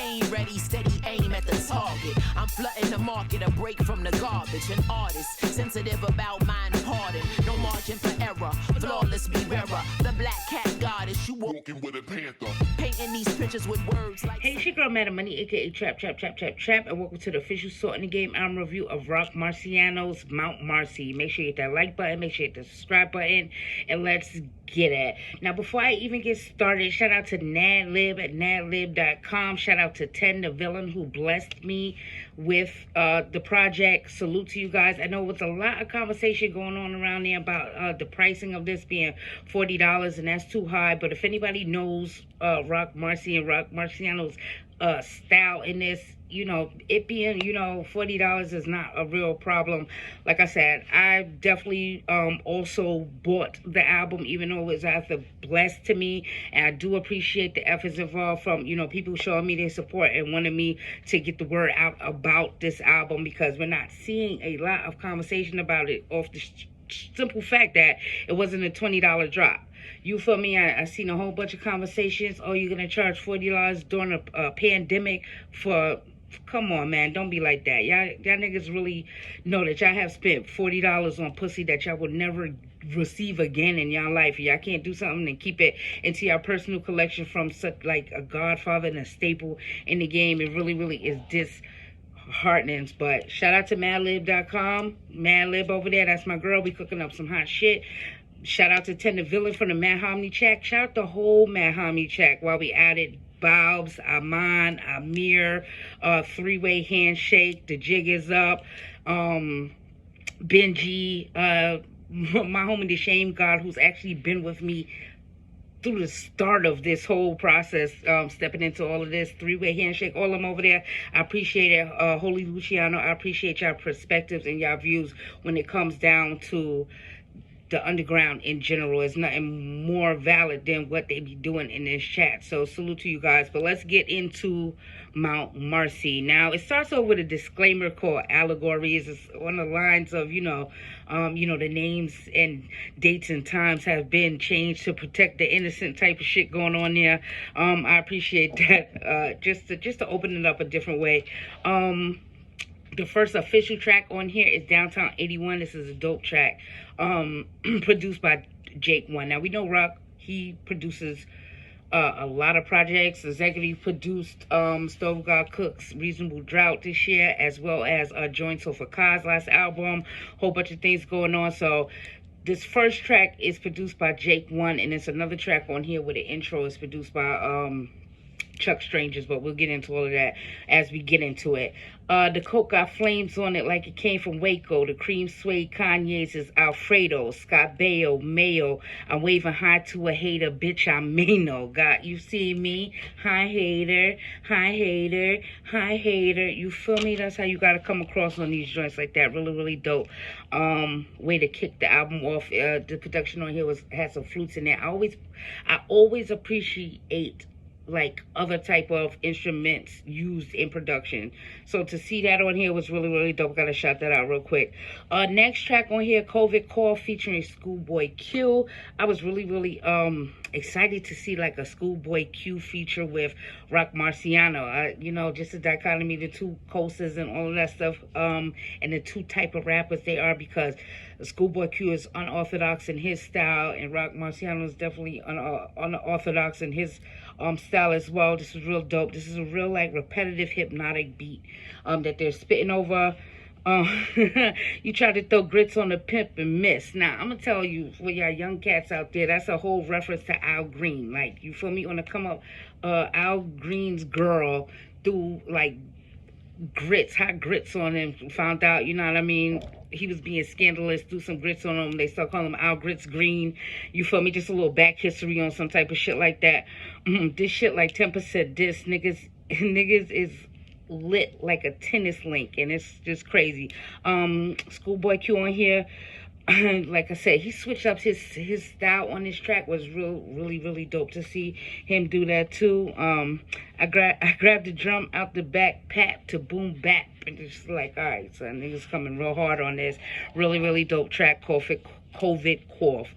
game ready, steady aim at the target. I'm flooding the market, a break from the garbage. An artist, sensitive about mind pardon. No margin for error, flawless be rarer. The black cat goddess, you walking with a panther. Painting these pictures with words like... Hey, it's your girl, Madam Money, aka Trap, and welcome to the official Sort in the Game album review of Rock Marciano's Mount Marci. Make sure you hit that like button, make sure you hit the subscribe button, and let's get it. Now, before I even get started, shout out to Nadlib at nadlib.com. Shout out to Ten, the villain who blessed me with the project. Salute to you guys. I know with a lot of conversation going on around there about the pricing of this being $40, and that's too high. But if anybody knows Rock Marci and Rock Marciano's style in this, you know, it being, you know, $40 is not a real problem. Like I said, I definitely also bought the album, even though it was either blessed to me, and I do appreciate the efforts involved from, you know, people showing me their support and wanting me to get the word out about this album, because we're not seeing a lot of conversation about it off the simple fact that it wasn't a $20 drop. You feel me? I seen a whole bunch of conversations. Oh, you're going to charge $40 during a pandemic for... Come on, man. Don't be like that. Y'all niggas really know that y'all have spent $40 on pussy that y'all will never receive again in y'all life. Y'all can't do something and keep it into your personal collection from such like a Godfather and a staple in the game. It really, really is disheartening. But shout out to madlib.com. Madlib over there. That's my girl. We cooking up some hot shit. Shout out to Ten the Villain from the Mad Hominy Check. Shout out the whole Mad Hominy Check while we added Bob's, Aman, Amir, three-way handshake, the jig is up, Benji, my homie the Shame God, who's actually been with me through the start of this whole process, stepping into all of this, three-way handshake, all of them over there. I appreciate it. Holy Luciano, I appreciate y'all perspectives and y'all views when it comes down to the underground in general. Is nothing more valid than what they be doing in this chat. So salute to you guys. But let's get into Mount Marci. Now, it starts off with a disclaimer called allegories. It's on the lines of, you know, the names and dates and times have been changed to protect the innocent type of shit going on there. I appreciate that. Just to open it up a different way. The first official track on here is Downtown 81. This is a dope track. Produced by Jake One. Now, we know Rock, he produces a lot of projects. Executive produced Stove God Cook's Reasonable Drought this year, as well as Joints for Kai's last album. Whole bunch of things going on. So this first track is produced by Jake One, and it's another track on here where the intro is produced by Chuck Strangers, but we'll get into all of that as we get into it. The Coke got flames on it like it came from Waco. The cream suede Kanye's is Alfredo. Scott Baio, Mayo. I'm waving hi to a hater, bitch, I'm Mano. God, you see me? Hi, hater. Hi, hater. Hi, hater. You feel me? That's how you gotta come across on these joints like that. Really, really dope. Way to kick the album off. The production on here had some flutes in there. I always appreciate like other type of instruments used in production. So to see that on here was really, really dope. Gotta shout that out real quick. Next track on here, COVID Call featuring Schoolboy Q. I was really, really excited to see like a Schoolboy Q feature with Rock Marciano. You know, just a dichotomy, the two coasters and all of that stuff, and the two type of rappers they are, because Schoolboy Q is unorthodox in his style, and Rock Marciano is definitely unorthodox in his style as well. This is real dope. This is a real like repetitive hypnotic beat that they're spitting over. You try to throw grits on the pimp and miss. Now I'm gonna tell you, for y'all young cats out there, that's a whole reference to Al Green. Like, you feel me? On the come up, Al Green's girl threw like hot grits on him. Found out, you know what I mean, he was being scandalous, threw some grits on him. They start calling him Al Grits Green. You feel me? Just a little back history on some type of shit like that. This shit like 10% diss. Niggas is lit like a tennis link, and it's just crazy. Schoolboy Q on here, like I said, he switched up his style on this track. Was really dope to see him do that too. I grabbed the drum out the back, pat to boom bap, and it's like, all right, so niggas coming real hard on this. Really dope track called COVID Cough.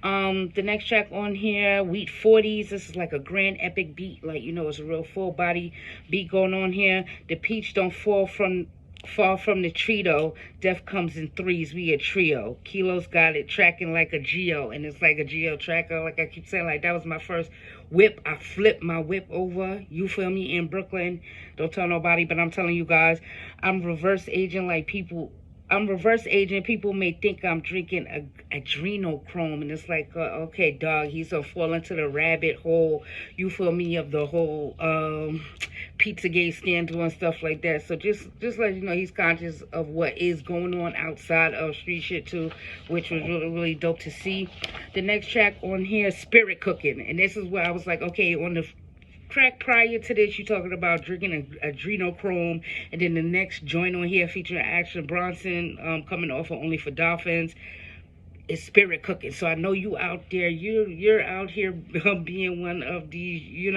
The next track on here, Wheat 40s. This is like a grand epic beat. Like, it's a real full body beat going on here. The peach don't fall from the tree though. Death comes in threes. We a trio. Kilo's got it tracking like a Geo, and it's like a Geo tracker. Like I keep saying, like that was my first whip. I flipped my whip over. You feel me? In Brooklyn. Don't tell nobody, but I'm telling you guys, I'm reverse aging like people. I'm reverse aging. People may think I'm drinking adrenochrome, and it's like, okay, dog, he's gonna fall into the rabbit hole. You feel me? Of the whole Pizzagate scandal and stuff like that. So just let you know, he's conscious of what is going on outside of street shit too, which was really, really dope to see. The next track on here, Spirit Cooking, and this is where I was like, okay, on the track prior to this, you talking about drinking adrenochrome, and then the next joint on here featuring Action Bronson, coming off of Only for Dolphins, is Spirit Cooking. So I know you out there, you're out here being one of these,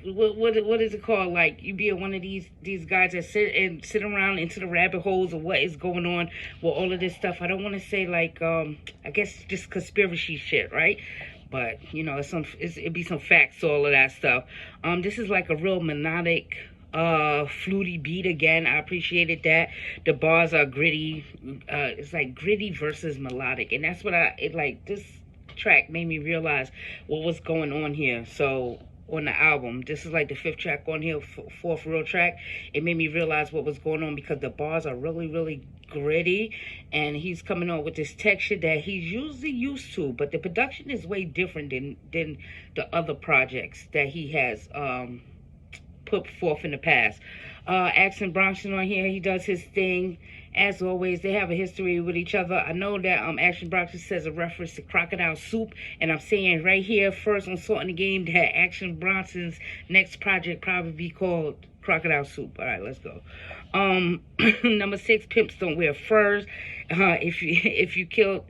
what is it called? Like, you being one of these guys that sit around into the rabbit holes of what is going on with all of this stuff. I don't want to say like I guess just conspiracy shit, right? But it'd be some facts to all of that stuff. This is like a real melodic, fluty beat again. I appreciated that. The bars are gritty. It's like gritty versus melodic, and that's what this track made me realize what was going on here. So on the album, this is like the 5th track on here, 4th real track. It made me realize what was going on because the bars are really, really gritty, and he's coming on with this texture that he's usually used to, but the production is way different than the other projects that he has put forth in the past. Action Bronson on here, he does his thing. As always, they have a history with each other. I know that Action Bronson says a reference to Crocodile Soup, and I'm saying right here first on Salt in the Game that Action Bronson's next project probably be called Crocodile Soup. All right, let's go. Number 6, Pimps Don't Wear Furs. If you killed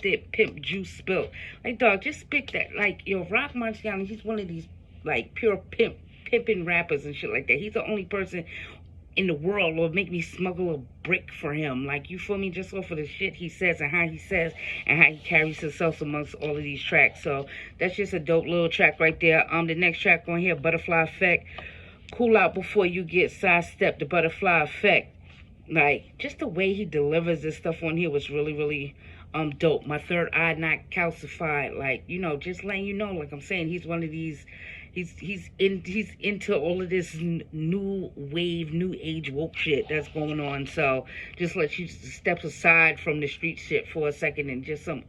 it, pimp juice spilt. Like, dog, just spit that. Like, Rock Marciano, he's one of these like pure pimping rappers and shit like that. He's the only person in the world will make me smuggle a brick for him. Like, you feel me? Just off of the shit he says and how he says and how he carries himself amongst all of these tracks. So that's just a dope little track right there. The next track on here, Butterfly Effect. Cool out before you get sidestepped. The Butterfly Effect. Like, just the way he delivers this stuff on here was really, really dope. My third eye not calcified. Like, just letting you know, like I'm saying, he's one of these. He's into all of this new wave, new age woke shit that's going on. So just let you step aside from the street shit for a second and just some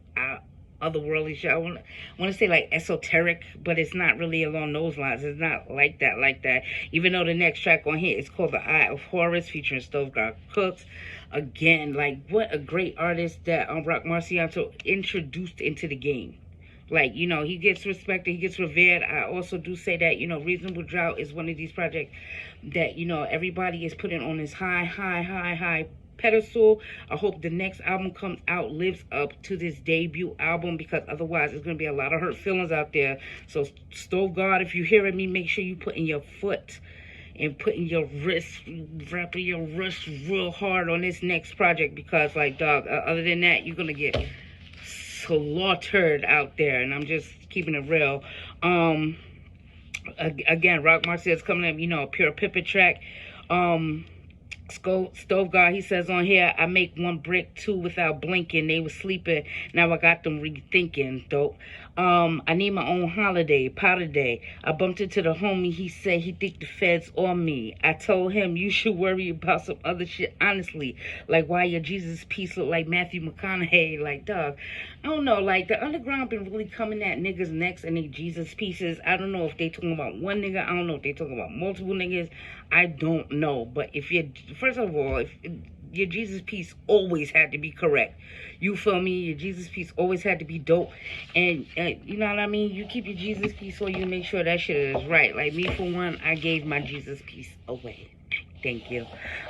otherworldly shit. I want to say like esoteric, but it's not really along those lines. It's not like that. Even though the next track on here is called The Eye of Horus, featuring Stove God Cooks. Again, like, what a great artist that Rock Marciano introduced into the game. Like, he gets respected, he gets revered. I also do say that, Reasonable Drought is one of these projects that, everybody is putting on this high pedestal. I hope the next album comes out, lives up to this debut album, because otherwise it's going to be a lot of hurt feelings out there. So, Stove God, if you're hearing me, make sure you put in your foot and putting your wrist, wrapping your wrist real hard on this next project, because, like, dog, other than that, you're going to get slaughtered out there, and I'm just keeping it real. Again, Rock Marciano is coming up, pure Pippin track. Stove God, he says on here, I make one brick, 2 without blinking. They was sleeping, now I got them rethinking. Dope. I need my own holiday, powder day. I bumped into the homie, he said he think the feds on me. I told him you should worry about some other shit, honestly. Like, why your Jesus piece look like Matthew McConaughey? Like, dog, I don't know, like, the underground been really coming at niggas' necks and they Jesus pieces. I don't know if they talking about one nigga, I don't know if they talking about multiple niggas, I don't know. But if you're, first of all, if your Jesus piece always had to be correct. You feel me? Your Jesus piece always had to be dope. And you know what I mean? You keep your Jesus piece so you make sure that shit is right. Like me, for one, I gave my Jesus piece away. Thank you.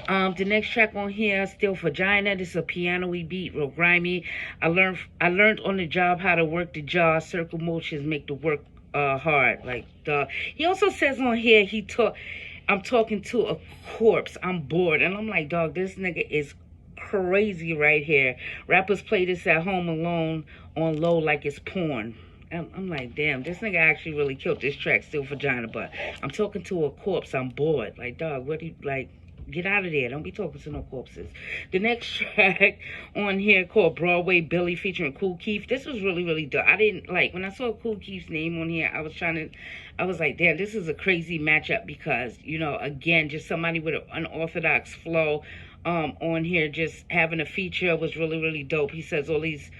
The next track on here, Still Vagina. This is a piano-y beat, real grimy. I learned on the job how to work the jaw. Circle motions make the work hard. Like, he also says on here, I'm talking to a corpse. I'm bored. And I'm like, dog, this nigga is crazy right here. Rappers play this at home alone on low like it's porn. I'm like, damn, this nigga actually really killed this track, Still Vagina, but I'm talking to a corpse. I'm bored. Like, dog, what do you, like, get out of there. Don't be talking to no corpses. The next track on here called Broadway Billy featuring Kool Keith. This was really, really dope. I didn't, like, when I saw Kool Keith's name on here, I was like, damn, this is a crazy matchup because, you know, again, just somebody with an unorthodox flow on here, just having a feature was really, really dope. He says all these,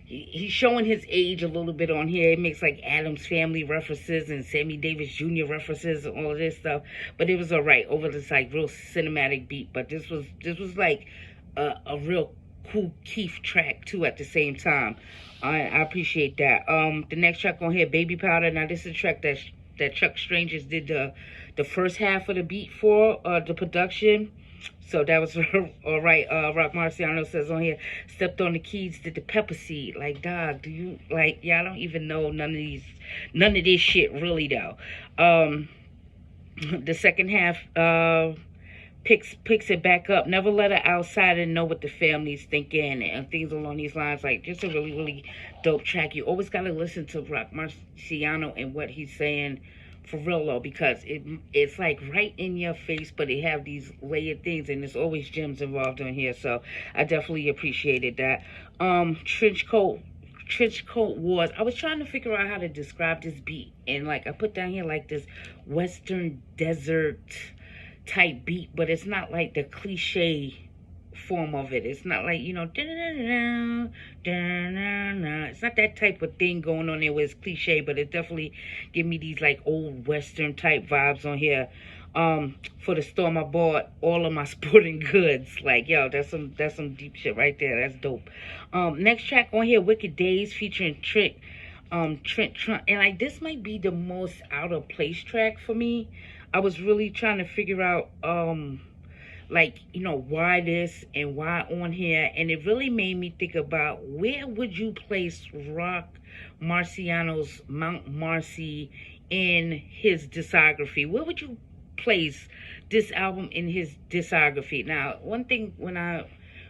he's showing his age a little bit on here. It makes like Addams Family references and Sammy Davis Jr. references and all of this stuff. But it was all right over this like real cinematic beat. But this was like a real Kool Keith track too at the same time. I appreciate that. The next track on here, Baby Powder. Now this is a track that Chuck Strangers did the first half of the beat for the production. So that was all right. Rock Marciano says on here, stepped on the keys, did the pepper seed. Like, dog, do you, like, yeah, I don't even know none of this shit really though. The second half picks it back up. Never let an outsider know what the family's thinking and things along these lines. Like, just a really, really dope track. You always gotta listen to Rock Marciano and what he's saying. For real though, because it's like right in your face, but it have these layered things, and there's always gems involved on here. So I definitely appreciated that. Trench coat wars. I was trying to figure out how to describe this beat, and like I put down here like this Western desert type beat, but it's not like the cliche form of it. It's not like, you know, it's not that type of thing going on there where it's cliche, but it definitely give me these like old Western type vibes on here. For the storm I bought all of my sporting goods. Like, yo, that's some deep shit right there. That's dope. Next track on here, Wicked Days featuring Trent, and like this might be the most out of place track for me. I was really trying to figure out like, you know, why this and why on here, and it really made me think about where would you place Rock Marciano's Mount Marcy in his discography? Where would you place this album in his discography? Now, one thing when I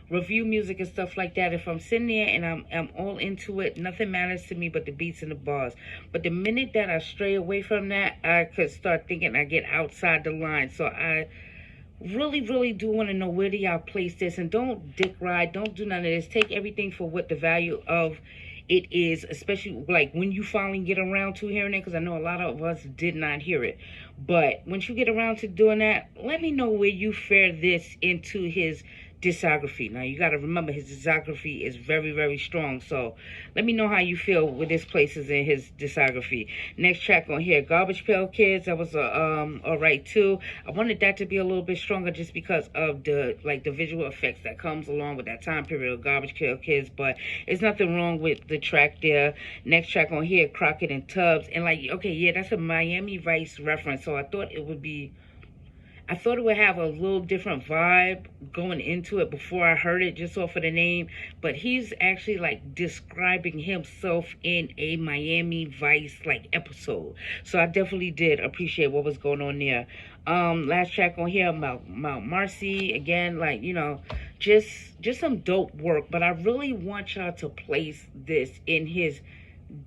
review music and stuff like that, if I'm sitting there and I'm all into it, nothing matters to me but the beats and the bars. But the minute that I stray away from that, I could start thinking I get outside the line. So I really, really do want to know where do y'all place this, and don't dick ride, don't do none of this. Take everything for what the value of it is, especially like when you finally get around to hearing it, because I know a lot of us did not hear it. But once you get around to doing that, let me know where you fare this into his discography. Now you got to remember his discography is very, very strong, so let me know how you feel with this places in his discography. Next track on here, Garbage Pail Kids. That was all right too. I wanted that to be a little bit stronger just because of the visual effects that comes along with that time period of Garbage Pail Kids, but there's nothing wrong with the track there. Next track on here, Crockett and Tubbs, and like, okay, yeah, that's a Miami Vice reference, so I thought it would have a little different vibe going into it before I heard it, just off of the name. But he's actually like describing himself in a Miami Vice like episode. So I definitely did appreciate what was going on there. Last track on here, Mount Marcy. Again, like, you know, just some dope work. But I really want y'all to place this in his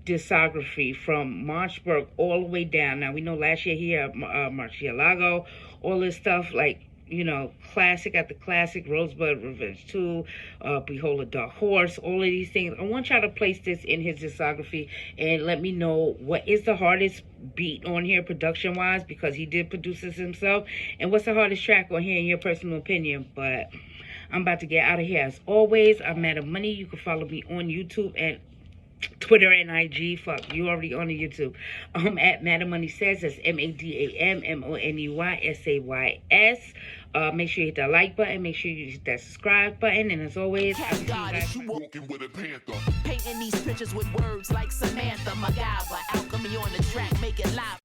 discography from Marchburg all the way down. Now, we know last year he had Marcialago, all this stuff, like, you know, classic after classic, Rosebud, Revenge 2, Behold a Dark Horse, all of these things. I want y'all to place this in his discography and let me know what is the hardest beat on here production-wise, because he did produce this himself, and what's the hardest track on here in your personal opinion. But I'm about to get out of here. As always, I'm Madam Money. You can follow me on YouTube and Twitter and IG. Fuck, you already on the YouTube. At Madam Money Says. That's MADAMMONEYSAYS. Make sure you hit that like button. Make sure you hit that subscribe button. And as always, I'll see you guys. Walking with a panther. Painting these pictures with words like Samantha, MacGyver, alchemy on the track, make it live.